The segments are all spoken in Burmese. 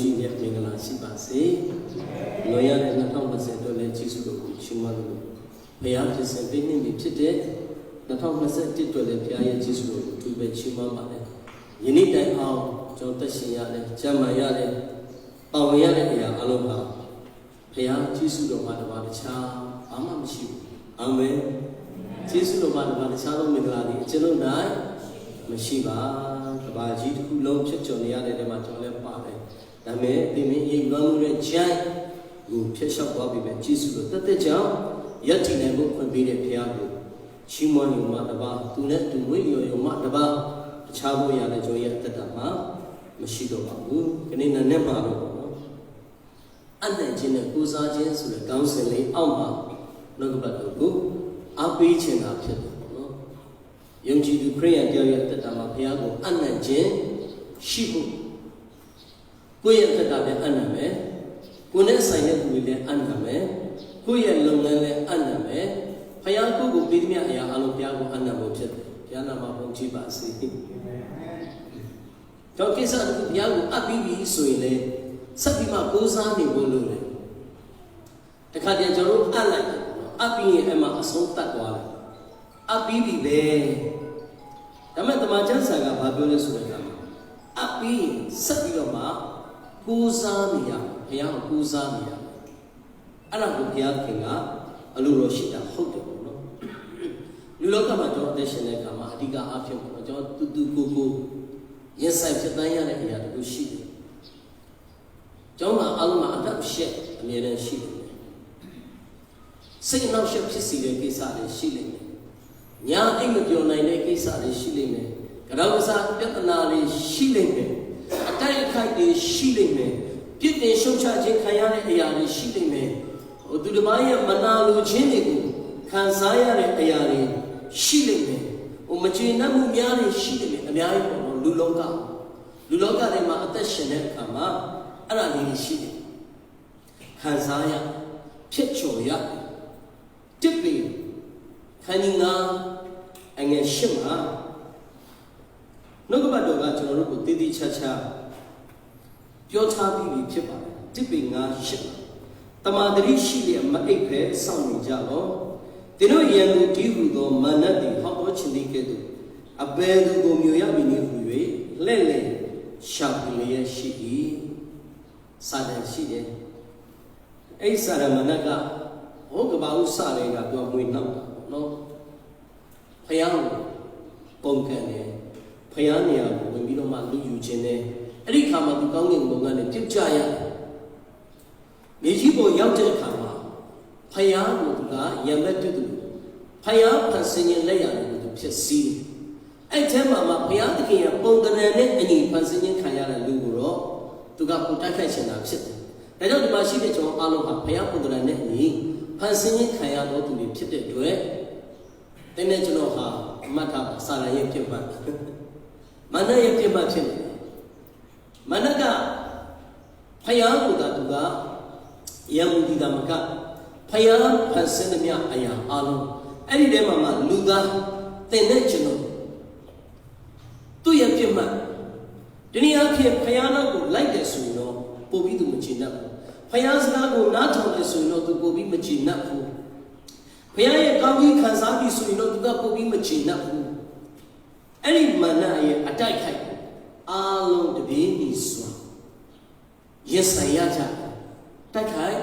ရှိတဲ့မင်္ဂလာရှိပါစေ။လောရတဲ့2020အတွက်လည်းကျေးဇူးတော်ကိုချီးမွမ်းလို့ဘုရားဖြစ်စဉ်ပြည့်နှင့်ပြီဖြစ်တဲ့2021အတွက်လည်းဘုရားရဲ့ကျေးဇူးတော်ကိုသူပဲချီးမွမ်းပါတယ်။ယနေ့တိုင်အောင်ကျွန်တော်သက်ရှင်ရတယ်၊ကျမ်းမာရတယ်၊ပါဝင်ရတဲ့အရာအလုံးပါဘုရားကျေးဇူးတော်မှာတပါးတခြားဘာမှမရှိဘူး။အာမင်။ကျေးဇူးတော်မှာတပါးတခြားသောမင်္ဂလာတွေကျွန်တော်နိုင်မရှိပါ။တပါးကြီးတစ်ခုလုံးဖြစ်ကျော်နေရတဲ့နေရာမှာကျွန်တော်လည်းပါတယ်။ဒါမဲ့ဒီမင်းအိမ်လွန်မှုနဲ့ဂျိုင်းကိုဖျက်လျှောက်သွားပြီပဲကျေးဇူးတော်တက်ကြောင့်ယက်တည်နိုင်ဖို့ခွင့်ပေးတဲ့ဘုရားကိုချီးမွမ်းယူမှတပါးသူနဲ့သူဝိရောမှတပါးတခြားဘုရားနဲ့ကျွန်ရဲ့တက်တာမှာမရှိတော့ပါဘူးခဏနဲ့မှာတော့နော်အနိုင်ခြင်းနဲ့ကိုးစားခြင်းဆိုတဲ့ကောင်းစဉ်လေးအောက်မှာနှုတ်ကပတ်တော်ကိုအားပေးခြင်းသာဖြစ်တယ်ပေါ့နော်ယုံကြည်သူခရစ်ယာန်ကြောင့်ရဲ့တက်တာမှာဘုရားကိုအနိုင်ခြင်းရှိဖို့ကိုယ့်ရဲ့တက်တာလည်းအနံ့မယ်ကိုယ်နဲ့ဆိုင်တဲ့သူတွေလည်းအနံ့မယ်ကိုယ့်ရဲ့လုပ်ငန်းလည်းအနံ့မယ်ဘုရားကိုယ်ကိုပေးသမျှအရာအလုံးဘုရားကိုအနံ့ဖို့ဖြစ်တယ်ဘုရားနာမဘုန်းကြီးပါစေတော့ကိစ္စတစ်ခုဘုရားကိုအပ်ပြီးပြီဆိုရင်လည်းဆက်ပြီးမှကိုးစားနေဖို့လိုတယ်တခါတည်းကျွန်တော်တို့အပ်လိုက်တယ်အပ်ပြီးရင်အဲ့မှာအဆုံးတတ်သွားတယ်အပ်ပြီးပြီပဲဒါမဲ့တမန်ကျမ်းစာကဘာပြောလဲဆိုတော့အပ်ပြီးဆက်ပြီးတော့မှကိုးစားနေရဘုရားကိုကိုးစားနေရအဲ့ဒါကိုဘုရားခင်ကအလိုတော်ရှိတာဟုတ်တယ်ပေါ့နော်လူလောကမှာကျွန်တော်အသက်ရှင်တဲ့အခါမှာအဓိကအားဖြင့်ပေါ့နော်ကျွန်တော်တူကိုရင်ဆိုင်ဖြစ်တန်းရတဲ့အရာတခုရှိတယ်ကျွန်တော်အလုံးမှာအသက်ရှက်အမြဲတမ်းရှိတယ်စိတ်နှောက်ယှက်ဖြစ်စေတဲ့ကိစ္စတွေရှိလိမ့်မယ်ညာအိမ်မပြောနိုင်တဲ့ကိစ္စတွေရှိလိမ့်မယ်ကြောက်စားပြဿနာတွေရှိလိမ့်မယ်အတိုက်အခိုက်တွေရှိလိမ့်မယ်ပြစ်တင်ရှုံချခြင်းခံရတဲ့အရာတွေရှိလိမ့်မယ်သူတစ်ပါးရဲ့မနာလိုခြင်းတွေကိုခံစားရတဲ့အရာတွေရှိလိမ့်မယ်မကျေနပ်မှုများတွေရှိလိမ့်မယ်အများကြီးပေါ့လူလောကတွေမှာအသက်ရှင်တဲ့အခါမှာအဲ့ဒါလေးတွေရှိတယ်ခံစားရဖြစ်ချော်ရတစ်ပင်ခန္ဒီငါအငယ်ရှင်းမှာနှုတ်ကပတ်တော်ကကျွန်တော်တို့ကိုတည်တည်ချာချာပြောထားပြီးဖြစ်ပါတယ်တစ်ပင်ငါရှင်းတမာတရိရှိလျက်မအိပ်ပဲစောင့်နေကြတော့သင်တို့ရန်သူတည်ဟူသောမာနတိဟောက်တော်ခြင်းဒီကဲ့သို့အဘယ်သူကိုမျိုးရမည်နည်းဟူ၍လဲ့လဲ့ရှာဖွေလျက်ရှိ၏စာတန်ရှိတယ်အဲ့စာရမဏကဟောကဘာဥစရဲကပြောမွေးနောက်တာနော်ဖယားကိုပုံကန်တယ်ဖယားနေရာကိုဝင်ပြီးတော့မှလူယူခြင်းနဲ့အဲ့ဒီခါမှာသူကောင်းကင်ဘုံကနေပြုတ်ကြရတယ်မြေကြီးပေါ်ရောက်တဲ့အခါမှာဖယားကိုကရံမဲ့တူတူဖယားဖန်ဆင်းခြင်းလက်ရတယ်ကိုသူဖြစ်စည်းအဲ့ထဲမှာဘုရားသခင်ရဲ့ပုံသဏ္ဍာန်နဲ့အညီဖန်ဆင်းခြင်းခံရတဲ့လူကိုတော့သူကပုံတိုက်ခိုက်ခြင်းတာဖြစ်တယ်ဒါကြောင့်ဒီမှာရှိတဲ့ကျွန်တော်အားလုံးဟာဘုရားပုံသဏ္ဍာန်နဲ့အညီဖန်ဆင်းခြင်းခံရသောသူတွေဖြစ်တဲ့အတွက်တင်းနဲ့ကျွန်တော်ဟာမှတ်ထားပါစာရရဲ့ဖြစ်မှတ်မနရဲ့ဖြစ်မှတ်ဖြစ်တယ်မနကဖယားကိုသာသူကယံမူဒီတာမကဖယားဖန်ဆင်းသမျှအရာအားလုံးအဲ့ဒီထဲမှာလူသားတင်တဲ့ကျွန်တော်သူ့ရဲ့ပြစ်မှတ်ဒီနေ့အဖြစ်ဖယားနောက်ကိုလိုက်တယ်ဆိုရင်တော့ပို့ပြီးသူမချင်တတ်ဘူးဖယားစကားကိုနားထောင်တယ်ဆိုရင်တော့သူပို့ပြီးမချင်တတ်ဘူးဖယားရဲ့ကောင်းကြီးခံစားပြီးဆိုရင်တော့သူကပို့ပြီးမချင်တတ်ဘူးအဲ့ဒီမာနရဲ့အတိုက်ခိုက်အားလုံးတပြေးညီစွာရင်ဆိုင်ရကြတိုက်ခိုက်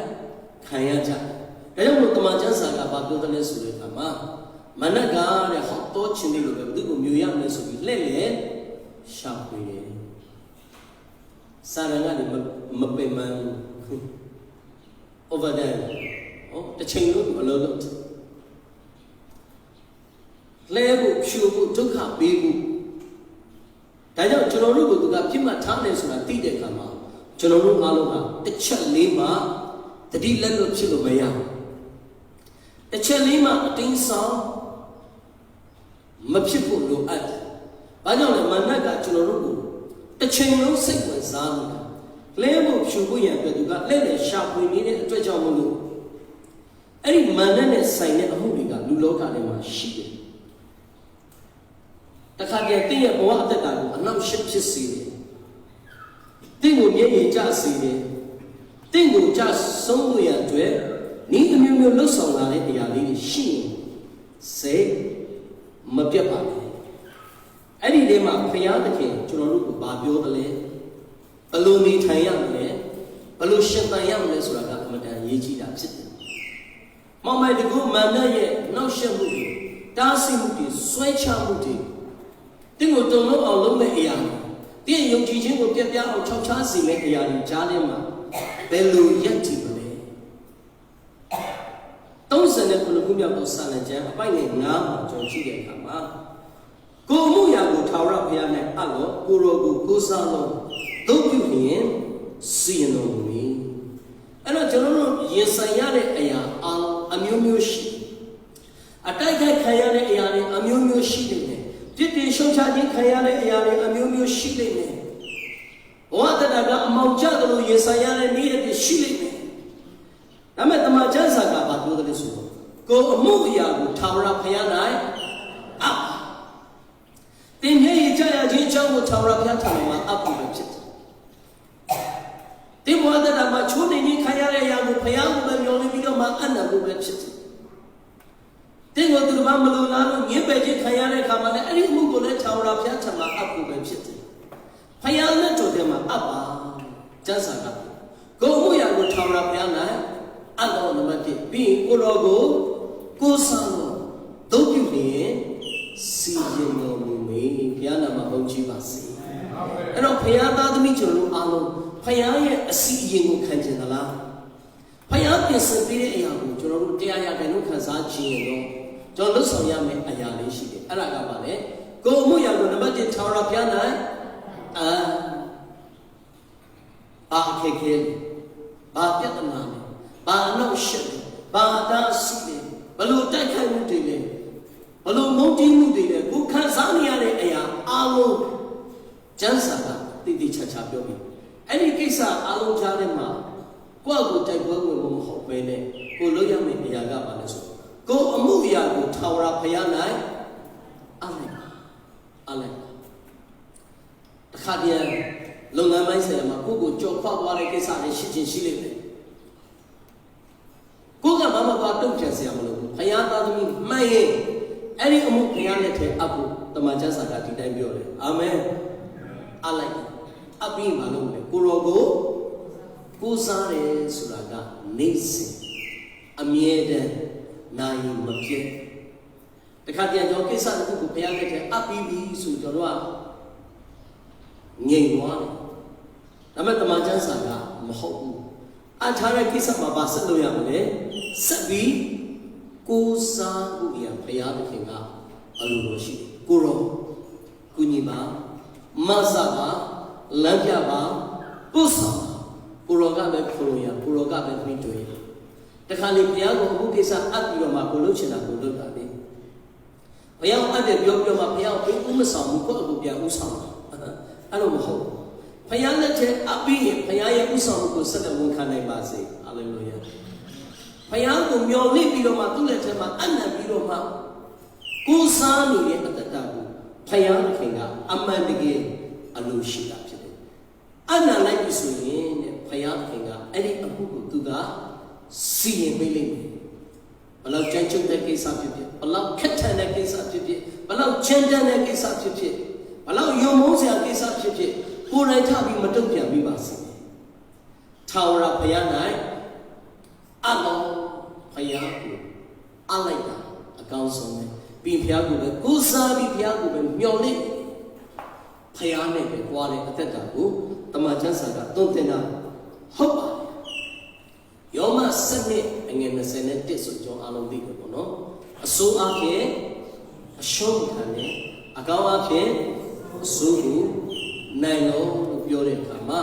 ခံရကြဒါကြောင့်မို့တမန်ကျမ်းစာကဘာပြောတယ်လဲဆိုတဲ့အခါမှာမနက်ကတဲ့ဟောတော့ချင်းလေးလိုပဲသူ့ကိုမျိုးရမယ်ဆိုပြီးလှည့်လေရှာဖွေတယ်စာရငါလည်းမပင်မန်း over there တချိန်လုံးအလုံးလုံးလဲဖို့ဖြူဖို့ဒုက္ခပေးဖို့ဒါကြောင့်ကျွန်တော်တို့ကသူကပြစ်မှတ်ထားတယ်ဆိုတာသိတဲ့အခါမှာကျွန်တော်တို့အားလုံးဟာတစ်ချက်လေးမှတတိလက်လွတ်ဖြစ်လို့မရဘူးတစ်ချက်လေးမှအတင်းဆောင်မဖြစ်ဖို့လိုအပ်တယ်။ဘာကြောင့်လဲမာနကကျွန်တော်တို့ကိုတစ်ချိန်လုံးစိတ်ဝင်စားနေတာလဲဖို့ဖြူဖို့ရအတွက်သူကလက်နဲ့ရှာဖွေနေတဲ့အတွက်ကြောင့်မလို့အဲ့ဒီမာနနဲ့ဆိုင်တဲ့အမှုတွေကလူလောကထဲမှာရှိတယ်။တခါတည်းတည့်ရဲ့ဘဝအသက်တာကိုအနောက်ရှစ်ဖြစ်စေတယ်။ တင်းကိုမျက်ရည်ကျစေတယ်တင်းကိုကျဆုံးလို့ရအတွက်ဤအမျိုးမျိုးလှုပ်ဆောင်လာတဲ့အရာလေးတွေရှိရင်စိတ်မပြတ်ပါနဲ့အဲ့ဒီထဲမှာဘုရားသခင်ကျွန်တော်တို့ကိုဗာပြောတယ်လေဘယ်လိုနေထိုင်ရမလဲဘယ်လိုရှင်သန်ရမလဲဆိုတာကအမှန်တန်ရေးကြီးတာဖြစ်တယ်။မောင်မိုင်တကူမာနရဲ့နှောက်ယှက်မှုတွေတားဆီးမှုတွေဆွဲချမှုတွေတင်းကိုတုံလုံးအောင်လုပ်မဲ့အရာတင်းယုံကြည်ခြင်းကိုပြပြအောင်ခြောက်ခြားစေမဲ့အရာတွေကြားထဲမှာဘယ်လိုရက်တည်မလဲ39ခုမြောက်သောစာလံကျမ်းအပိုက်ငယ်9မှာကျွန်တော်ကြည့်တဲ့အခါမှာကိုမှုရာကိုထာဝရဘုရား၌အပ်လို့ကိုရောကိုကိုးစားလို့တို့ပြုလျင်စီရင်တော်မူ၏အဲ့တော့ကျွန်တော်တို့ရင်ဆိုင်ရတဲ့အရာအမျိုးမျိုးရှိအတိုက်ခိုက်ခံရတဲ့အရာတွေအမျိုးမျိုးရှိနေတယ်ပြစ်တင်ရှုံချခြင်းခံရတဲ့အရာတွေအမျိုးမျိုးရှိနေတယ်ဘဝတတကအမောင်ကျသလိုရင်ဆိုင်ရတဲ့နေ့တွေရှိနေတယ်ဒါမဲ့တမန်ကျမ်းစာကဘာပြောတယ်လဲဆိုတော့ကိုအမှုအရာကိုထာဝရဘုရား၌တင်မြေကြရခြင်းအကြောင်းကိုထာဝရဘုရားထံမှာအပ်ဖို့ဖြစ်တယ်တင်ဘဝတတမှာချိုးနေခြင်းခံရတဲ့အရာကိုဘုရားကမျှော်လင့်ပြီးတော့မှအနံ့ဖို့ပဲဖြစ်တယ်တင်ကိုသူတို့မလိုလားလို့ညှင်းပယ်ခြင်းခံရတဲ့အခါမှာလည်းအဲ့ဒီအမှုကိုလည်းထာဝရဘုရားထံမှာအပ်ဖို့ပဲဖြစ်တယ်ဘုရားလက်တော်ထဲမှာအပ်ပါကျမ်းစာကကိုအမှုရာကိုထာဝရဘုရား၌အပ်တော်နံပါတ်1ပြီးကိုတော်ကိုကိုးစားလို့တို့ပြုလျင်စီရင်တော်မူမည်ဘုရားနာမဘုန်းကြီးပါစေအဲ့တော့ဘုရားသားသမီးကျွန်တော်တို့အားလုံးဘုရားရဲ့အစီအရင်ကိုခံကျင်သလားဘုရားပြင်ဆင်ပေးတဲ့အရာကိုကျွန်တော်တို့တရားရတဲ့လို့ခံစားခြင်းရင်တော့ကျွန်တော်လှုပ်ဆောင်ရမယ့်အရာလေးရှိတယ်အဲ့ဒါကပါလေကိုအမှုရာကိုနံပါတ်1ထာဝရဘုရား၌ဘာခေခေဘာပြဿနာလဲဘာနောက်ရှက်လဲဘာသာရှိလဲဘလို့တိုက်ခိုက်မှုတွေလဲဘလို့မုန်းတီးမှုတွေလဲကိုခံစားနေရတဲ့အရာအားလုံးကျမ်းစာကတည်တည်ချာချာပြောပြီးအဲ့ဒီကိစ္စအားလုံးကြားထဲမှာကိုယ့်ကိုတိုက်ပွဲဝင်ဖို့မဟုတ်ပဲနဲ့ကိုလုပ်ရမယ့်အရာကပါလဲဆိုကိုအမှုအရာကိုထာဝရဘုရား၌အားလိုက်တခါတည်းလုပ်ငန်းပိုင်းဆိုင်ရာမှာကိုကြော်ခွာသွားတဲ့ကိစ္စတွေရှိချင်းရှိလိမ့်မယ်ကိုကဘာမှသွားတုံ့ပြန်စရာမလိုဘူးဘုရားသားသမီးမှန်ရင်အဲ့ဒီအမှုဘုရားလက်ထဲအပ်ဖို့တမန်ကျမ်းစာကဒီတိုင်းပြောတယ်အာမင်အားလိုက်အပ်ပြီးမှလို့လေကိုရောကိုကိုးစားတယ်ဆိုတာကနေစဉ်အမြဲတမ်းနိုင်မပြတ်တခါတည်းကျွန်တော်ကိစ္စတစ်ခုကိုဘုရားလက်ထဲအပ်ပြီးပြီဆိုကျွန်တော်ကငြိမ်သွားတယ်ဒါပေမဲ့တမန်ကျမ်းစာကမဟုတ်ဘူးအထားတဲ့ကိစ္စမှာပါဆက်လို့ရမလဲဆက်ပြီးကိုးစားဖို့ရဘုရားသခင်ကအလိုတော်ရှိတယ်ကိုရောကုညီပါမဆာပါလမ်းပြပါပို့ဆောင်ကိုရောကပဲခိုးရကိုရောကပဲမိတွေ့ရတခါလေဘုရားကိုအခုကိစ္စအပ်ပြီးတော့မှကိုလုပ်ချင်တာကိုလုပ်တာလေဘုရားအပ်တယ်ပြောမှဘုရားကိုဥမဆောင်ဘူးကိုယ့်အကူပြန်ဥဆောင်အဲ့လိုမဟုတ်ဘုရားလက်ထဲအပ်ပြီးရင်ဘုရားရဲ့ဥဆောင်မှုကိုဆက်လက်ဝန်ခံနိုင်ပါစေဟာလေလုယာဘုရားကိုမျှော်လင့်ပြီးတော့မှသူ့လက်ထဲမှာအနံ့ပြီးတော့မှကိုးစားနေတဲ့အတ္တကိုဘုရားခင်ကအမှန်တကယ်အလိုရှိတာဖြစ်တယ်အနံ့လိုက်ပြီဆိုရင်တဲ့ဘုရားခင်ကအဲ့ဒီအမှုကိုသူကစီရင်ပေးလိမ့်မယ်ဘလောက်ကြမ်းကြုတ်တဲ့ကိစ္စဖြစ်ဖြစ်ဘလောက်ခက်ထန်တဲ့ကိစ္စဖြစ်ဖြစ်ဘလောက်ချမ်းတမ်းတဲ့ကိစ္စဖြစ်ဖြစ်ဘလောက်ယုံမုန်းစရာကိစ္စဖြစ်ဖြစ်ကိုယ်တိုင်ထပြီးမတုံ့ပြန်ပြီးပါစေထာဝရဘုရား၌အလောဘုရားကိုအလိုက်တာအကောင်းဆုံးပဲပြီးဘုရားကိုပဲကိုးစားပြီးဘုရားကိုပဲမျှော်လင့်ဘုရားနဲ့ပဲကြွားတဲ့အသက်တာကိုတမန်ကျမ်းစာကသွန်သင်တာဟုတ်ပါယောမ7အငယ်21ဆိုကြောင်းအလုံးသိတယ်ပေါ့နော်အစိုးအဖြစ်အရှုံးခံတယ်အကောင်းအဖြစ်အစိုးကိုနိုင်လို့ပြောတဲ့အခါမှာ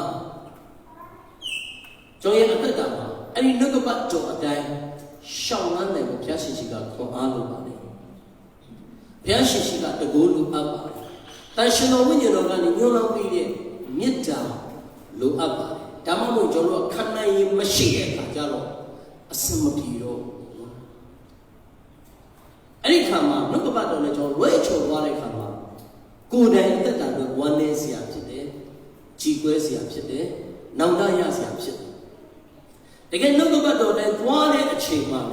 ကျွန်ရဲ့အသက်တာမှာအဲ့ဒီနှုတ်ကပတ်တော်အတိုင်းရှောင်လန်းနိုင်ဖို့ဘုရားရှင်ရှိကခွန်အားလိုပါတယ်ဘုရားရှင်ရှိကတကူလိုအပ်ပါတယ်တန်ရှင်တော်ဝိညာဉ်တော်ကနေညွှန်လောင်းပြီးတဲ့မေတ္တာလိုအပ်ပါတယ်ဒါမှမဟုတ်ကျွန်တော်ခံနိုင်ရင်မရှိတဲ့အခါကျတော့အစမပြေတော့အဲ့ဒီခါမှာနှုတ်ကပတ်တော်နဲ့ကျွန်တော်လွဲချော်သွားတဲ့ခါမှာကိုယ်တိုင်အသက်တာကိုဝမ်းနည်းစရာဖြစ်တယ်ချ Jiquesia Pite, Nandaya Pite. Again, look about that one achievement.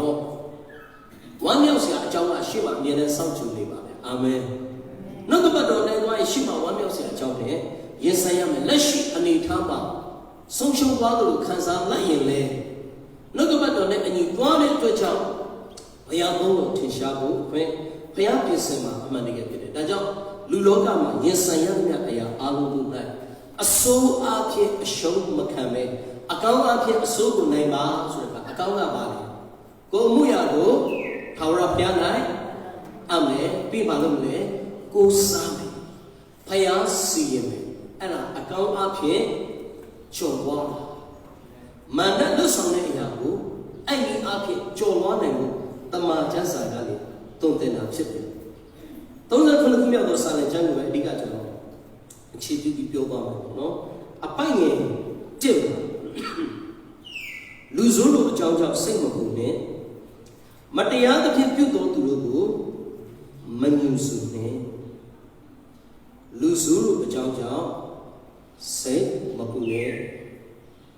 One else, Jawa Shima, near the South Juliba. Amen. Look about that one Shima, one else, Jawa. Yes, I am a Leshi and a Tamba. Social Wadu Kansa Laying. Look about that and you want it to Jaw. Payabo, Tishabu, Payabisema, Amaniga. Dajo, Lulogama, yes, I am a Alu. A soul up here, a show Makame. A cow up here, a soul name, a cow valley. Go Muyago, Taura Pianai, Ame, Pimalumle, go Sami, Paya Siame. And a cow up here, Chonwa. Manda no Sunday Yabu, I mean up here, Chonwa, the Majasa Galley, don't then have shipping. Those are from the Kumia Silent January, Digato. Chippy Pioba, no? A pine, Tim Luzulu, Jojo, Singapore, Matia the Piputo to Lubu, Manusune, Luzulu, Jojo. Say, Makune,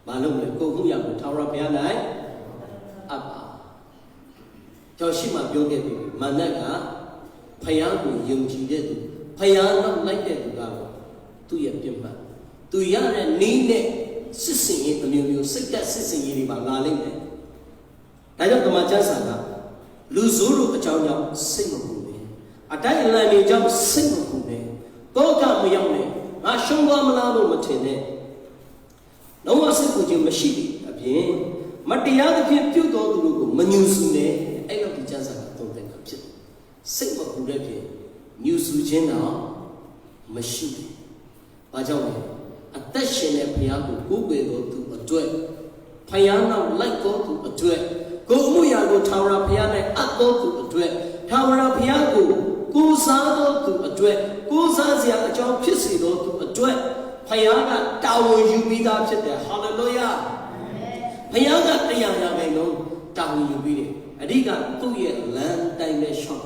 Malum, Kokuya, Tara Pianai, Abba Joshima Yogi, Managa, Payagu, Yunji did, Payana like that to go to your timber. To Yan and Nine, Sissing in the new, sick that sissing in Bangaling. I don't know my Jasana, Luzulu, a child, Singapore. A dying line, jump Singapore. Go down, my young man. I show Malano Matine. No one said with you, Machine, a bien. Matia the Piu Dogu, Manusune, I love the Jazza, don't think of it. Simple Kurepi, News Regina, Machine. Bajame, a Tashin and Piago, who will go to a duet. Piano like go to a duet. Go Muyago, Tara Piano, up go to a duet. Tara Piago, go Sado to a duet. Gozazia, a job Pisido to a duet. Payaga, Tao, you be that there. Hallelujah. Payaga, the young may know, Tao, you be it. Adiga, 2 year land dimension.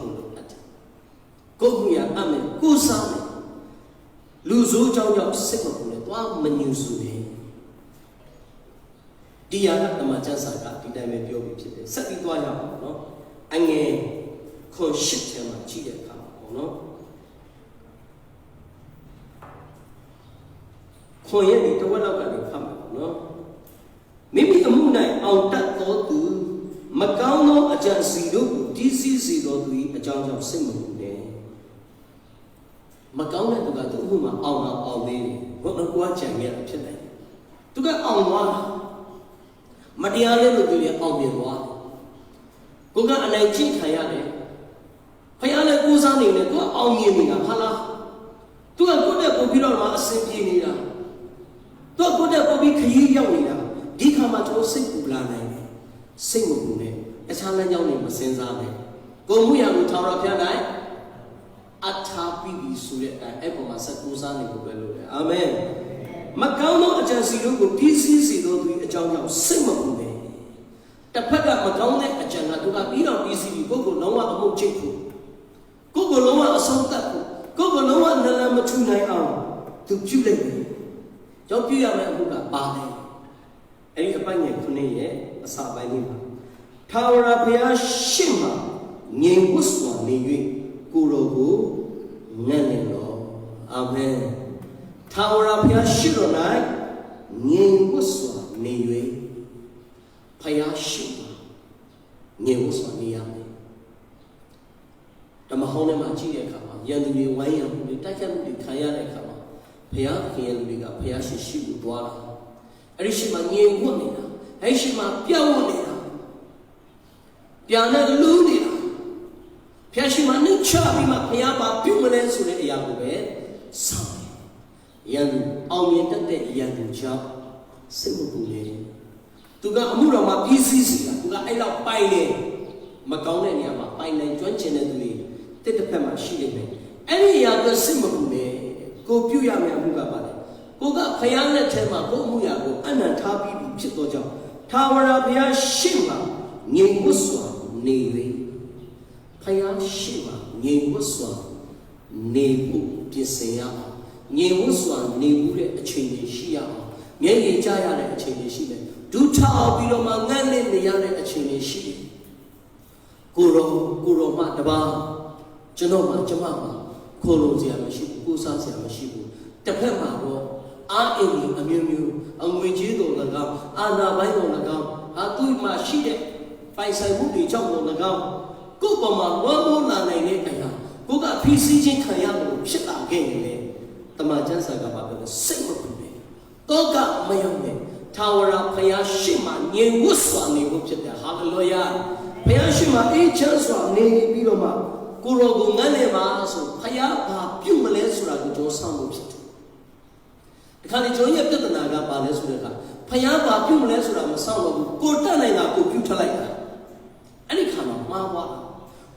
Go here, Amen. Go Sami. Luzu Jow Singapore, one Manusune. Diana, the Majasa, the Diamond Yogi, Sati Dwaya, no? Ange, Conship him, Chia, no? Koye to one of them, no? Maybe a moonlight out that thought to Macau, a Jansido, DC0 to a John of Simon. Macau to go to whom all the what no watch and get today. To get on one Madiale to be on the one. Go got a 19 Hayane. Hayane goes on in it, go on me, Hala. To a good popular assembly. To a good Bobby Kayawina, Dikamato Singulane, Singapore, as Halayoni was Senzane. Go Muya with Tara Pianai. Atapi Sule, Epoma Sakuzani. Amen. Macau, a Jansido, PC, to a John of Singapore. The Pada Macau, a Jana, to have been on easy, Gogo Noah, a Mochiku. Gogo Noah, a Sontaku. Gogo Noah, and the number 2 night out to Julie. Don't be a man who got body. And you find it to a Sabanima. Tower up here, Shima, Ning Wuswa, Nigi. Kurogu, Nanelo, Amen. Tower up here, Shironai, Ning Wuswa, Niwe, Payashima, Ning Wuswa, Niame. The Mahone Machi Kama, Yandu Wayam, the Takan, the Kayana Kama, Payakian Liga, Payashi Shibu Dwala, Arishima Ning Wunina, Aishima Piawanina, Piana Lunina. Piashima Nicha, Piapa, Pumane, Sule Yabe, Sami, Yan, Almienta de Yanuja, Singapore. To go Amurama, PCC, to go Ella Pine, Macau, Yama, Pine, John Chenedui, Tetapema, Shilime. Any other Singapore, go Puyama Mugabale. Go got Payana Tema, go Muyago, Anatabi, Chitoja, Tower of Yashima, Nimuswa, Navy. Paya Shiva, Ye Waswa, Nebu, Pisaya, ငြိမ်ဝတ်စွာနေမှုတဲ့အချိန်ကြီးရှိရအောင်မျက်ရည်ကျရတဲ့အချိန်ကြီးရှိတယ်ဒုထောက်ပြီးတော့မှငတ်နေနေရတဲ့အချိန်ကြီးရှိတယ်ကိုရောမှတပါကျွန်တော်မှကျမမှခိုးလို့စရာမရှိဘူးကိုးစားစရာမရှိဘူးတစ်ဖက်မှာတော့အားအင်းကြီးအမျိုးမျိုးအငွေကြီးတော်၎င်းအာနာပိုင်းတော်၎င်းသူ့မှာရှိတဲ့ပိုင်ဆိုင်မှုတွေကြောင့်တော်၎င်းကိုယ်ပေါ်မှာဝမ်းမိုးလာနိုင်တဲ့အရာကိုကဖိစီးခြင်းခံရလို့ဖြစ်လာခဲ့ရင်လေတမန်ကျမ်းစာကပါပဲစိတ်မပူနဲ့တော့ကမရောက်နဲ့ထာဝရဘုရားရှိမှငြိမ်ဝတ်စွာနေဖို့ဖြစ်တယ်ဟာလေလုယာဘုရားရှိမှအေးချမ်းစွာနေပြီးတော့မှကိုရောကိုငတ်နေပါဆိုဘုရားဘာပြုတ်မလဲဆိုတာကိုကျွန်တော်စောင့်လို့ဖြစ်တယ်ဒီခါလေကျွန်တော်ရဲ့ပြဿနာကပါလဲဆိုတဲ့အခါဘုရားဘာပြုတ်မလဲဆိုတာမစောင့်တော့ဘူးကိုတက်နိုင်တာကိုပြုတ်ထလိုက်တာအဲ့ဒီခါမှာမှားသွား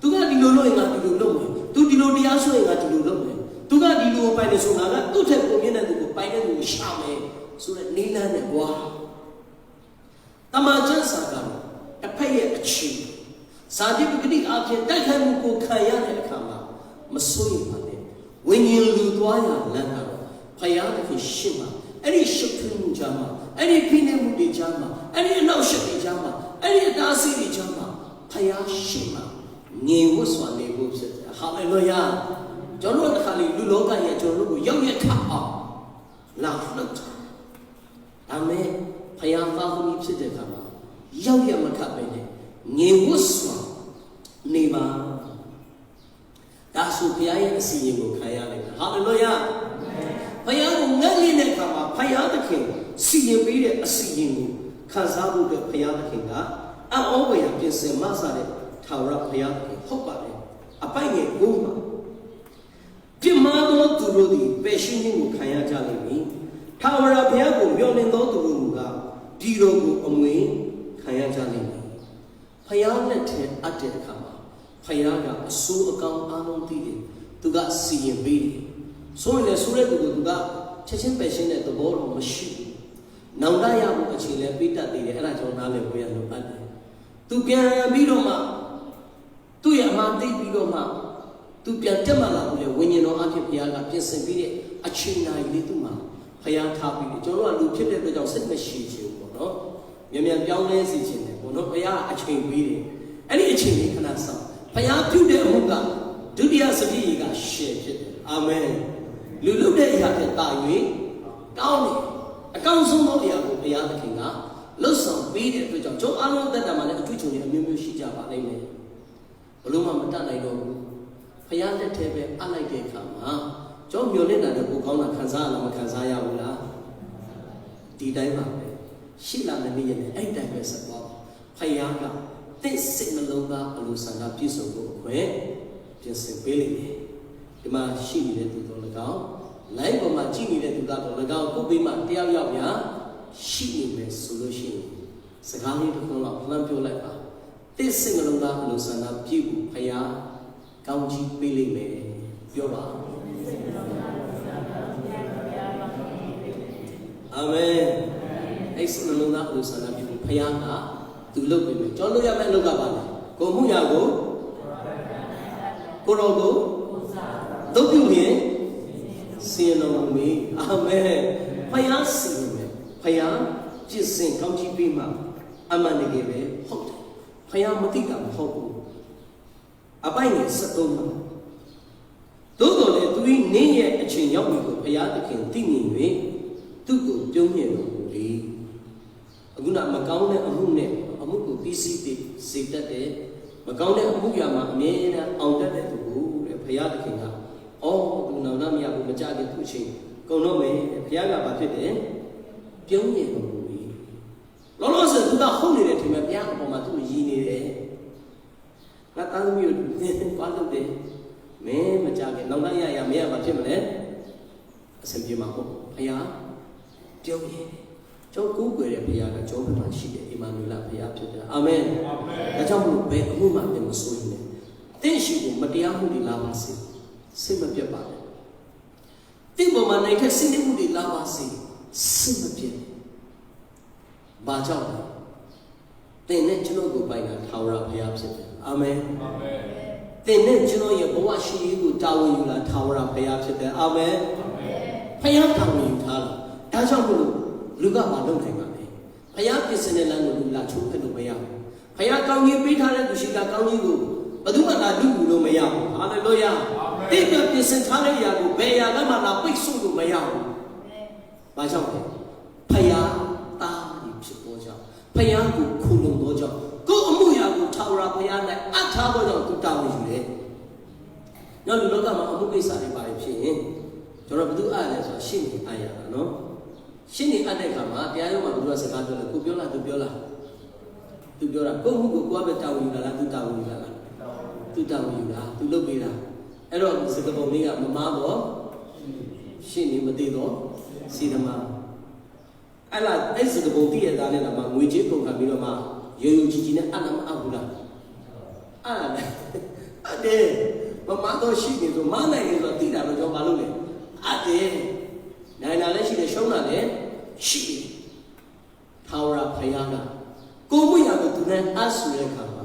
သူကဒီလိုလုပ်ရင်ငါဒီလိုလုပ်မယ်သူဒီလိုတရားဆိုရင်ငါဒီလိုလုပ်မယ်သူကဒီလိုပိုင်နေဆိုတာကသူ့ထက်ပုံမြင့်တဲ့သူကိုပိုင်တဲ့သူကိုရှာမယ်ဆိုတဲ့နိလန်းနဲ့ကွာတမန်ကျမ်းစာကတော့တစ်ဖက်ရဲ့အခြေဇာတိပဂတိအဖြစ်တိုက်ခိုက်မှုကိုခံရတဲ့အခါမှာမစိုးရိမ်ပါနဲ့ဝိညာဉ်လူသွားရလမ်းကတော့ဖယားတခင်ရှင်းမှာအဲ့ဒီရှုပ်ထွေးမှုကြားမှာအဲ့ဒီဖိနှိပ်မှုတွေကြားမှာအဲ့ဒီအနောက်ရှက်တွေကြားမှာအဲ့ဒီအတားအဆီးတွေကြားမှာဖယားရှင်းမှာငြိမ်ဝတ်စွာနေဖို့ဖြစ်တယ်ဟာလေလုယာကျွန်တော်တို့တစ်ခါလေလူလောကရဲ့ကျွန်တော်တို့ကိုရောက်ရထအောင်လာလှုပ်တာဒါမဲ့ဖယားသားသမီးဖြစ်တဲ့အခါမှာရောက်ရမခတ်ပဲနဲ့ငြိမ်ဝတ်စွာနေပါဒါဆိုဘုရားရဲ့အစီအရင်ကိုခံရလိုက်တာဟာလေလုယာဘုရားကိုငတ်နေတဲ့အခါမှာဘုရားသခင်စီရင်ပေးတဲ့အစီအရင်ကိုခံစားဖို့အတွက်ဘုရားသခင်ကအံ့ဩဖွယ်ပြင်ဆင်မဆတဲ့ထာဝရဘုရားသခင်ဟုတ်ပါတယ်အပိုက်ငယ်ကိုမှာပြမသောသူတို့သည်ပယ်ရှင်းခြင်းကိုခံရကြလိမ့်မည်ထာဝရဘုရားကိုမျှော်လင့်သောသူတို့ကဒီတော်ကိုအမွေခံရကြလိမ့်မည်ဘုရားလက်ထဲအပ်တဲ့အခါမှာဘုရားကအဆိုးအကောင်းအားလုံးသိတယ်သူကစီရင်ပေးတယ်ဆိုရင်လည်းဆိုတဲ့သူကချက်ချင်းပယ်ရှင်းတဲ့သဘောတော့မရှိဘူးနောင်တရဖို့အခြေလဲပေးတတ်သေးတယ်အဲ့ဒါကြောင့်နားလည်ပေးရလို့အပ်တယ်သူပြန်ပြီးတော့မှသူ့ရဲ့အမှန်သိပြီးတော့မှသူပြန်တက်မှလာဘူးလေဝိညာဉ်တော်အဖြစ်ဘုရားကပြင်ဆင်ပြီးတဲ့အချိန်တိုင်းလေးသူ့မှာဘုရားထားပြီးတယ်ကျွန်တော်တို့ကလူဖြစ်တဲ့အတွက်ကြောင့်စိတ်မရှိချင်ဘူးပေါ့နော်မြန်ပြောင်းလဲစေချင်တယ်ပေါ့နော်ဘုရားအချိန်ပေးတယ်အဲ့ဒီအချိန်လေးခဏစောင့်ဘုရားပြုတဲ့အမှုကဒုတိယစတိကရှယ်ဖြစ်တယ်အာမင်လူလုပ်တဲ့အရာတွေတာ၍ကောင်းတယ်အကောင်းဆုံးသောအရာကိုဘုရားသခင်ကလှုပ်ဆောင်ပေးတဲ့အတွက်ကြောင့်ကျွန်တော်အားလုံးသက်တာမှာလည်းအတွေ့အကြုံတွေအမျိုးမျိုးရှိကြပါလိမ့်မယ်ဘလို့မှမတတ်နိုင်တော့ဘူးဘုရားလက်ထဲပဲအပ်လိုက်တဲ့အခါမှာကျွန်တော်မျှော်လင့်တာလည်းကိုကောင်းတာခံစားရလားမခံစားရဘူးလားဒီတိုင်းပါပဲရှိလာတဲ့နေ့ရက်နဲ့အဲ့တိုင်းပဲဆက်သွားဘုရားကသစ်စိတ်နှလုံးသားအလိုဆန္ဒပြည့်စုံဖို့အခွင့်ပြင်ဆင်ပေးလိမ့်မယ်ဒီမှာရှိနေတဲ့သူတော်၎င်းလိုင်းပေါ်မှာကြည့်နေတဲ့သူတော်၎င်းကိုပေးမှတယောက်ယောက်များရှိနေမယ်ဆိုလို့ရှိရင်စကားလေးတစ်ခုလောက်လှမ်းပြောလိုက်ပါသစ်စိတ်နှလုံးသားအလိုဆန္ဒပြည့်ဖို့ဘုရားကောင်းကြီးပေးလိမ့်မယ်ပြောပါအာမင်အဲ့စိတ်နှလုံးသားအလိုဆန္ဒပြည့်ဖို့ဘုရားကသူလုပ်ပေးမယ်ကျွန်တော်လုပ်ရမယ့်အလုပ်ကပါလေကိုမှုရာကိုကိုရောကိုသုတ်ပြုရင်စီရင်တော်မူအာမင်ဘုရားစီရင်မယ်ဘုရားပြည့်စင်ကောင်းကြီးပေးမှာအမှန်တကယ်ပဲဟုတ်တယ်ဘုရားမသိတာမဟုတ်ဘူးအပိုင်နဲ့73မှာသို့တော်လည်းသူ၏နင်းရဲ့အချိန်ရောက်ပြီကိုဘုရားသခင်သိမြင်၍သူ့ကိုပြုံးမြင်တော်မူလေအခုနမကောင်းတဲ့အမှုနဲ့အမှုကိုပြီးစီးပြီးစေတတ်တယ်မကောင်းတဲ့အမှုရာမှာအမြဲတမ်းအောင်တတ်တဲ့သူကိုတဲ့ဘုရားသခင်ကအော်သူနောင်နာမရဘူးမကြခင်သူ့ချင်းကုန်တော့မယ်ဘုရားကဘာဖြစ်တယ်ပြုံးမြင်တော်မူပြီလောလောဆယ်သူကဟုတ်နေတယ်ထင်မယ်ဘုရားအပေါ်မှာသူ့ရည်နေတယ်ငါသားသမီးကိုဘာလုပ်တယ်မင်းမကြခင်နောင်နာရမရဘာဖြစ်မလဲအဆင်ပြေမှာပေါ့ဘုရားပြုံးမြင်ကျောင်းကိုးကွယ်တဲ့ဘုရားကကျောင်းဘက်မှာရှိတဲ့အိမ်မာနူလဘုရားဖြစ်တယ်အာမင်အာမင်ဒါကြောင့်မို့ဘယ်အမှုမှမဆိုးရင်တင့်ရှိကိုမတရားမှုတွေလာပါစေစိတ်မပြတ်ပါနဲ့တင့်ပေါ်မှာနိုင်တဲ့စိတ်မှုတွေလာပါစေစိတ်မပြတ်ဘာကြောင့်လဲတင်နဲ့ကျွန်တော်ကိုပိုင်တာထာဝရဘုရားဖြစ်တယ်အာမင်အာမင်တင်နဲ့ကျွန်တော်ရဲ့ဘဝရှိရေးကိုတာဝန်ယူလာထာဝရဘုရားဖြစ်တယ်အာမင်အာမင် ဖယားထောင်ယူထားတာဒါကြောင့်မို့လို့လူကမလုပ်နိုင်ပါနဲ့ဖယားပြင်ဆင်တဲ့လမ်းကိုလူလာချိုးဖက်လို့မရဘူးဖယားကောင်းကြီးပေးထားတဲ့သူရှိတာကောင်းကြီးကိုဘယ်သူမှလာလူလို့မရဘူးဟာလေလုယာတိတ်ပြပြင်ဆင်ထားတဲ့အရာကိုဘယ်အရာကမှလာပိတ်ဆို့လို့မရဘူးဘာကြောင့်လဲဖယားတားပြီးဖြစ်ပေါ်ကြောင့်ဖယားကိုခုလုံသောကြောင့်ကိုယ်အမှုရာကိုထာဝရဘုရား၌အထားသောကြောင့်သူတာဝန်ယူတယ်။နောက်လူလောကမှာအမှုကိစ္စတွေပါတယ်ဖြစ်ရင်ကျွန်တော်ဘယ်သူအားလဲဆိုတော့ရှင်းနေအားရတာနော်။ရှင်းနေအပ်တဲ့အခါမှာတရားရုံးမှာဘယ်သူကစကားပြောလဲကိုပြောလားသူပြောလားသူပြောတာကိုယ့်မှုကိုကိုယ်ပဲတာဝန်ယူလားသူတာဝန်ယူလားသူတာဝန်ယူလားသူလုပ်ပေးတာအဲ့တော့စကားပုံလေးကမမားတော့ရှင်းနေမသိတော့စီသမားအဲ့လားအဲ့စကားပုံတည့်ရတာနဲ့တော့ငွေကြေးကုန်ခံပြီးတော့မှရိုးရိုးကြီးကြီးနဲ့အနမအဘူးလားအဲ့တဲ့မမတော့ရှိနေဆိုမနိုင်နေဆိုတိတာတော့ကျွန်တော်မလုပ်နဲ့အဲ့တဲ့နိုင်တာလည်းရှိတယ်ရှုံးတာလည်းရှိတယ်ထာဝရဘုရားကကိုမှုရကိုသူနဲ့အဆူတဲ့ခါမှာ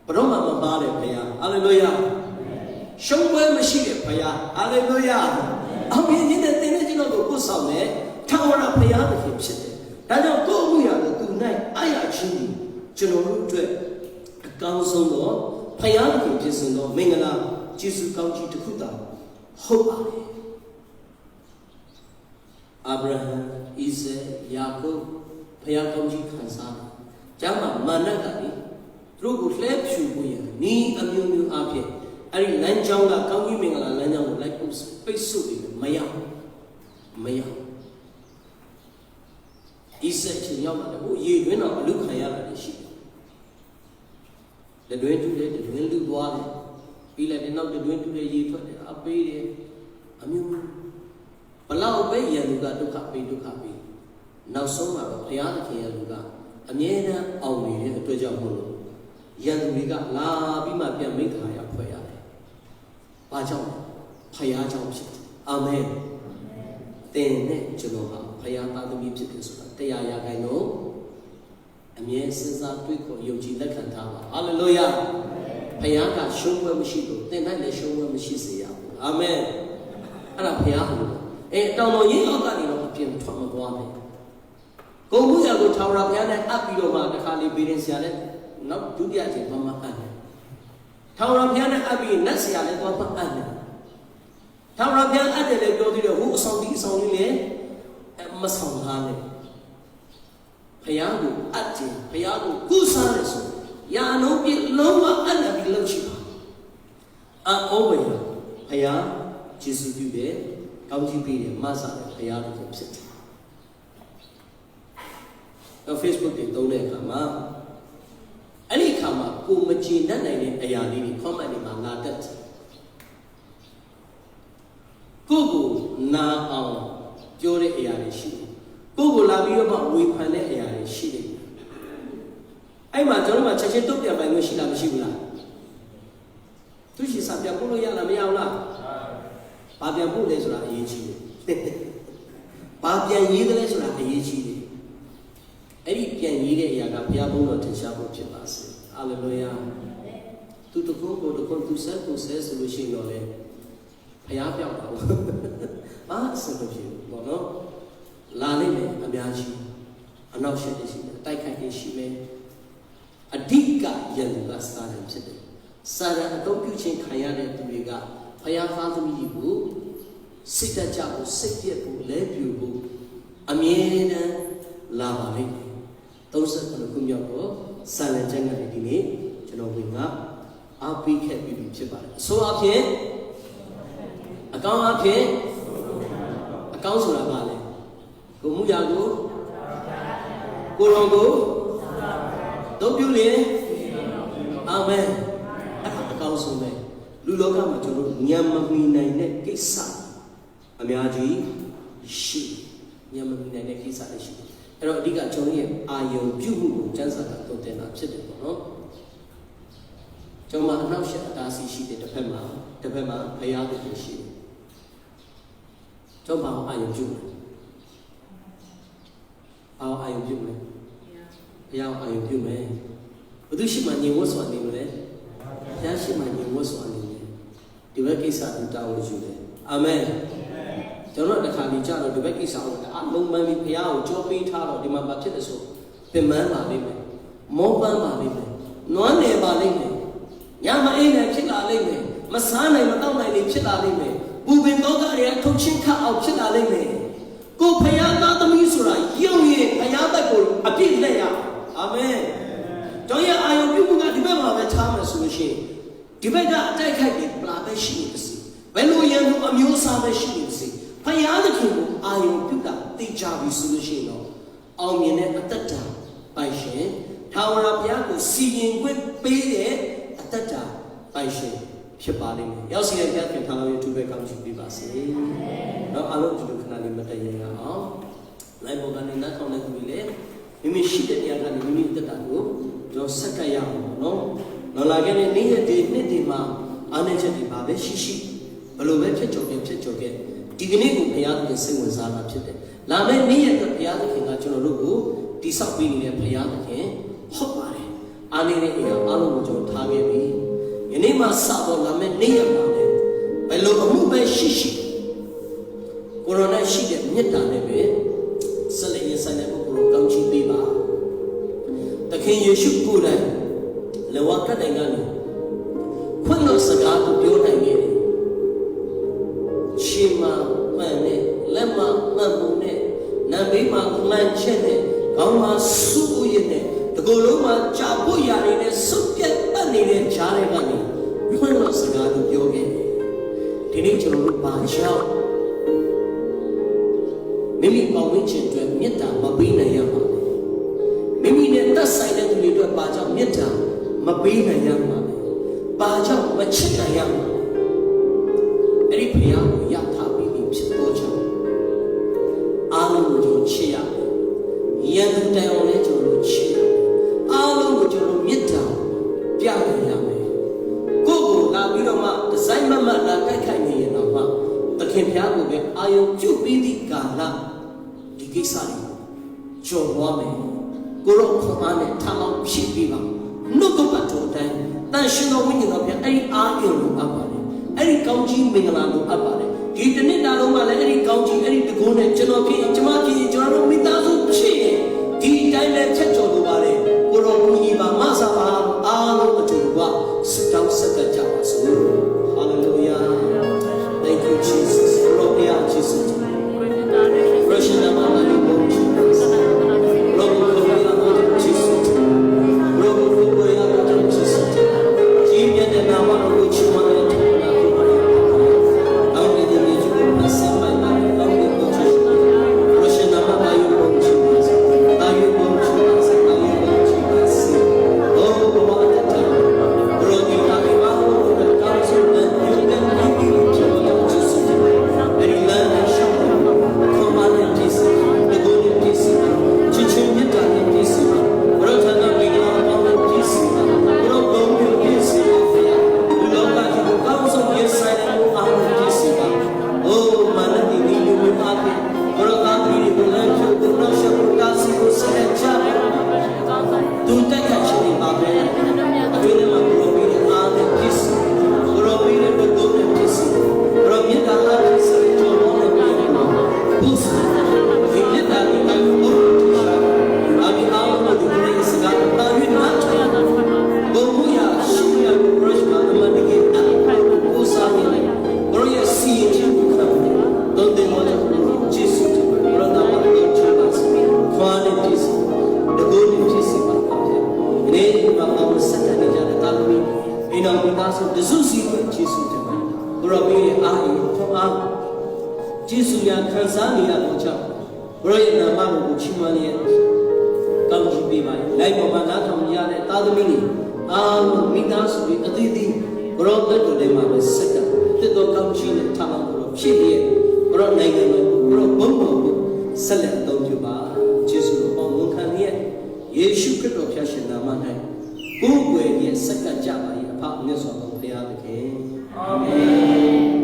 ဘယ်တော့မှမပါတဲ့ဘုရားဟာလေလုယာရှုံးပွဲမရှိတဲ့ဘုရားဟာလေလုယာအမင်းနေတဲ့တင်းနေကျွန်တော်ကိုပို့ဆောင်တဲ့ထာဝရဘုရားသခင်ဖြစ်တယ်ဒါကြောင့်ကိုမှုရကိုသူနဲ့အရာချင်းဒီကျွန်တော်တို့အတွက်အကောင်းဆုံးသောဖယားသခင်ဖြစ်စဉ်သောမင်္ဂလာကျေးဇူးကောင်းကြီးတစ်ခုသာဟုတ်ပါလေအာဗြဟံဣဇက်ယာကုပ်ဖယားကောင်းကြီးခံစားတယ်။ကျောင်းမှာမာနကလေသူတို့ကိုလှဲဖြူဖို့ရနီးအမျိုးမျိုးအဖြစ်အဲ့ဒီလမ်းကြောင်းကကောင်းကြီးမင်္ဂလာလမ်းကြောင်းကိုလိုက်ဖို့ပိတ်ဆို့ပြီးမရဣဇက်ချင်းရောက်လာတယ်ဟိုရေတွင်းတော့အလုခံရတာရှိတယ်တွင်တူတယ်တွင်လူသွားတယ်ပြီးလိုက်တဲ့နောက်တွင်တူတယ်ရေထွက်တယ်အပေးတယ်အမျိုးဘလောက်ပဲရန်သူကဒုက္ခပေးနောက်ဆုံးမှာတော့ဘုရားသခင်ရဲ့လူကအမြဲတမ်းအောင်နေတဲ့အတွက်ကြောင့်မို့လို့ရန်သူတွေကလာပြီးမှပြန်မိခါရဖွဲ့ရတယ်။ဘာကြောင့်ဘုရားကြောင့်ဖြစ်တယ်။အာမင်။သင်နဲ့ကျွန်တော်ဟာဘုရားသားသမီးဖြစ်တယ်ဆိုတာတရားရခိုင်တော့အမြဲစဉ်းစားတွေးခေါ်ယုံကြည်လက်ခံထားပါဟာလေလုယာဘုရားကရှုံးပွဲမရှိလို့သင်တိုင်းလည်းရှုံးပွဲမရှိစေရဘူးအာမင်အဲ့ဒါဘုရားဟောတောင်တော်ရင်းအောက်ကနေတော့အပြင်ထွက်မသွားနဲ့ကိုမှုရာကိုထာဝရဘုရားနဲ့အပ်ပြီးတော့မှတစ်ခါလေးဘေးရင်ဆရာနဲ့နောက်ဒုတိယအချိန်မှအပ်တယ်ထာဝရဘုရားနဲ့အပ်ပြီးနတ်ဆရာလည်းသွားမှအပ်တယ်ထာဝရဘုရားအပ်တယ်လည်းပြောသေးတယ်ဟိုအဆောင်ကြီးလည်းမဆောင်ထားနဲ့ဘုရားကိုအပ်တယ်ဘုရားကိုကုစားတယ်ဆိုရာနှုံးပြလုံးဝအပ်တယ်ပြီးလုပ်ရှိပါအောဝေဘုရားယေရှုပြုတယ်ကောင်းကြီးပေးတယ်မဆာတယ်ဘုရားကိုဖြစ်တယ်တော့ Facebook တွေသုံးတဲ့အခါမှာအဲ့ဒီအခါမှာကိုမကျေနပ်နိုင်တဲ့အရာလေးတွေ comment တွေမှာလာတတ်တယ်ကိုနာအောင်ပြောတဲ့အရာတွေရှိတယ်ကိုလာပြီးတော့မှဝေဖန်တဲ့အရာတွေရှိတယ်အဲ့မှာကျွန်တော်တို့ချက်ချင်းတုတ်ပြန်ပိုင်လို့ရှိလားမရှိဘူးလားသူရှိစာပြန်ပို့လို့ရလားမရဘူးလားဘာပြန်ပို့လဲဆိုတာအရေးကြီးတယ်ဘာပြန်ရေးတယ်လဲဆိုတာအရေးကြီးတယ်အဲ့ဒီပြန်ရေးတဲ့အရာကဘုရားဘုန်းတော်ထင်ရှားဖို့ဖြစ်ပါစေဟာလေလုယာသူတကုန်းကိုတကုန်းသူဆက်ကိုဆက်ဆိုလို့ရှိရင်တော့လေဘုရားပြောက်တာဘာအဆင်မပြေဘူးပေါ့နော်လာလိမ့်မယ်အများကြီးအနောက်ရှက်တွေရှိတယ်တိုက်ခိုက်တွေရှိမယ်အဓိကယန္တုကစာရန်ဖြစ်တယ်စာရန်အသုံးပြုခြင်းခံရတဲ့သူတွေကဘုရားသားသမီးကိုစိတ်တကြဖို့စိတ်ပြည့်ဖို့လဲပြူဖို့အမြဲတမ်းလာပါလိမ့်မယ်39ခုမြောက်တော့စာရန်ကျမ်းကနေဒီနေ့ကျွန်တော်ဝင်ကအားပေးခဲ့ပြီးဖြစ်ပါတယ်အဆိုအဖြစ်အကောင်းအဖြစ်အကောင်းဆိုတာပါလေကိုမှုရာကိုကိုရောကိုတို့ပြုလေအာမင်အကောင်းဆုံးပဲလူလောကမှာကျွန်တော်ညံမမီနိုင်တဲ့ကိစ္စအများကြီးရှိညံမမီနိုင်တဲ့ကိစ္စတွေရှိအဲ့တော့အဓိကကျွန်တော်ရဲ့အာယုံပြုမှုကိုစံစာတာတုံ့တင်တာဖြစ်တယ်ပေါ့နော်ကျွန်မအနောက်ရှက်အတားစီရှိတဲ့တစ်ဖက်မှာဘုရားသခင်ရှိတယ်ကျွန်မအာယုံပြုတယ်အာယုံပြုမယ်ဘုရားအာယုံပြုမယ်ဘုသူရှိမှညင်ဝတ်စွာနေမလဲဘုရားရှိမှညင်ဝတ်စွာနေတယ်ဒီဘက်ကိစ္စကိုတာဝန်ယူတယ်အာမင်ကျွန် ကျွန်တော်တစ်ခါဒီကြတော့ဒီဘက်ကိစ္စကိုအားလုံးမှန်ပြီးဘုရားကိုကြောပေးထားတော့ဒီမှာဘာဖြစ်လဲဆိုပင်ပန်းပါလိမ့်မယ်မောပန်းပါလိမ့်မယ်နွမ်းနယ်ပါလိမ့်မယ်ညမအိမ်နဲ့ဖြစ်လာလိမ့်မယ်မစားနိုင်မတောက်နိုင်နေဖြစ်လာလိမ့်မယ်ပူပင်တော့တွေကထုတ်ချင်းခတ်အောင်ဖြစ်လာလိမ့်မယ်ကိုဘုရားသားသမီးဆိုတာယုံရင်ဘုရားဘက်ကိုအပြည့်လက်ရအာမင်တော့ရအာယုပြုမှုကဒီဘက်မှာပဲထားမယ်ဆိုလို့ရှိရင်ဒီဘက်ကအတိုက်ခိုက်ပြီးပလာပဲရှိနေပါစေဘယ်လိုရန်သူအမျိုးအစားပဲရှိနေပါစေဘုရားသခင်ကိုအာယုပြုတာသိကြပြီဆိုလို့ရှိရင်တော့အောင်မြင်တဲ့အသက်တာပိုင်ရှင်ထာဝရဘုရားကိုစီရင်ခွင့်ပေးတဲ့အသက်တာပိုင်ရှင်ဖြစ်ပါလိမ့်မယ်ရောက်စီတဲ့ဘုရားခင်ထာဝရရဲ့သူပဲကောင်းချီးပေးပါစေတော့အားလုံးဒီလိုခဏလေးမတည့်ရအောင်လိုက်ပေါ်ကနေနောက်ခေါင်းနဲ့သူလေမိမိရှိတဲ့တရားကနေမိမိတက်တာကိုကျွန်တော်ဆက်ကပ်ရအောင်နော်နော်လာခဲ့တဲ့နေ့ရက်ဒီနှစ်ဒီမှာအားနည်းချက်တွေပါပဲရှိဘယ်လိုပဲဖြစ်ကြုံခဲ့ဒီကနေ့ကိုဘုရားသခင်စိတ်ဝင်စားတာဖြစ်တယ်လာမယ့်နေ့ရက်တော့ဘုရားသခင်ကကျွန်တော်တို့ကိုတိဆောက်ပေးနေတဲ့ဘုရားသခင်ဟုတ်ပါတယ်အားနည်းတဲ့အရာအားလုံးကိုကျွန်တော်ထားခဲ့ပြီယနေ့မှစတော့လာမယ့်နေ့ရက်မှာလည်းဘယ်လိုအမှုပဲရှိကိုရိုနာရှိတဲ့မြတ်တာနဲ့ပဲဆက်လက်ရင်ဆိုင်တဲ့ပုဂ္ဂိုလ်ကောင်းချီးပေးပါသခင်ယေရှုကိုယ်တိုင်လက်ဝါးကတ်တိုင်ကနေခွင့်လို့စကားကိုပြောနိုင်ခဲ့တယ်ရှေးမှာမှန်နဲ့လက်မှာမှန်ပုံနဲ့နံဘေးမှာမှန်ချက်နဲ့ခေါင်းမှာစုပ်ရည်နဲ့တကူလုံးမှာကြာဖို့ရနေတဲ့စုပ်ပြတ်ပတ်နေတဲ့ဂျားတွေကနေခွင့်လို့စကားကိုပြောခဲ့တယ်ဒီနေ့ကျွန်တော်တို့ပါကြောင်းမိမိပေါင်းဝန်းကျင်အတွက်မေတ္တာမပေးနိုင်ရပါဘူးမိမိနဲ့သက်ဆိုင်တဲ့သူတွေအတွက်ပါကြောင့်မေတ္တာမပေးနိုင်ရပါဘူးပါကြောင့်မချစ်နိုင်ရပါဘူးအဲ့ဒီဘုရားကိုရထားပြီးဖြစ်တော့ကြောင့်အားလုံးကိုကျွန်တော်ချစ်ရမယ်ရန်သူတိုင်အောင်လည်းကျွန်တော်ချစ်ရမယ်အားလုံးကိုကျွန်တော်မေတ္တာပြနိုင်ရမယ်ကိုယ့်ကိုလာပြီးတော့မှဒီဇိုင်းမမလာကြိုက်ခိုင်နေရင်တော့မှသခင်ဘုရားကိုပဲအာယုံပြုပြီးသည့်ကာလဒီကိစ္စလေးကျော်သွားမယ်ကိုရောခွန်အားနဲ့ထားအောင်ဖြစ်ပြီးပါနှုတ်ကပတ်တော်တိုင်းတန်ရှင်တော်ဝိညာဉ်တော်ဘုရားအဲ့ဒီအားယုံကိုအပ်ပါတယ်အဲ့ဒီကောင်းကြီးမင်္ဂလာကိုအပ်ပါတယ်ဒီတနစ်တာလုံးမှာလည်းအဲ့ဒီကောင်းကြီးအဲ့ဒီတကုန်းနဲ့ကျွန်တော်ဖြစ်ကျွန်မဖြစ်ကျွန်တော်တို့မိသားစုဖြစ်ရင်ဒီတိုင်းလည်းချက်ကျော်လိုပါလေကိုရောကိုကြီးပါမဆာပါအားလုံးအတူတူကစတောင်းဆက်ကကြပါစို့ Hallelujah Thank you Jesus Glory to Jesus Fresh in the name of Jesus Glory to Jesus Glory to Jesus Jesus the name of Jesus Amen.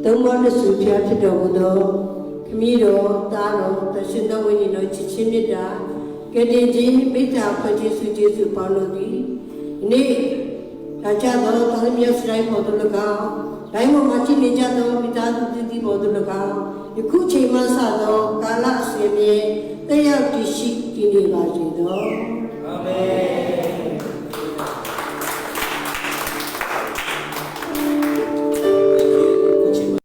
သုံးပါးတစ်ဆူဖျားဖြစ်တော်မူသောခမည်းတော်သားတော်သရှင်တော်ဝိညာဉ်တော်ချစ်ချင်းမြတ်တာကဲ့တင်ခြင်းပိဋကဖွဲ့ခြင်းစုကျေးဇူးပေါင်းလို့သည်နေ့ဒါကြသောသာသမီစရိုက်ပေါ်သို့၎င်းတိုင်းပေါ်မှာရှိနေကြသောမိသားစုတည်ပေါ်သို့၎င်းယခုချိန်မှစသောကာလအစဉ်မြဲတက်ရောက်တည်ရှိတည်နေပါစေသောအာမင်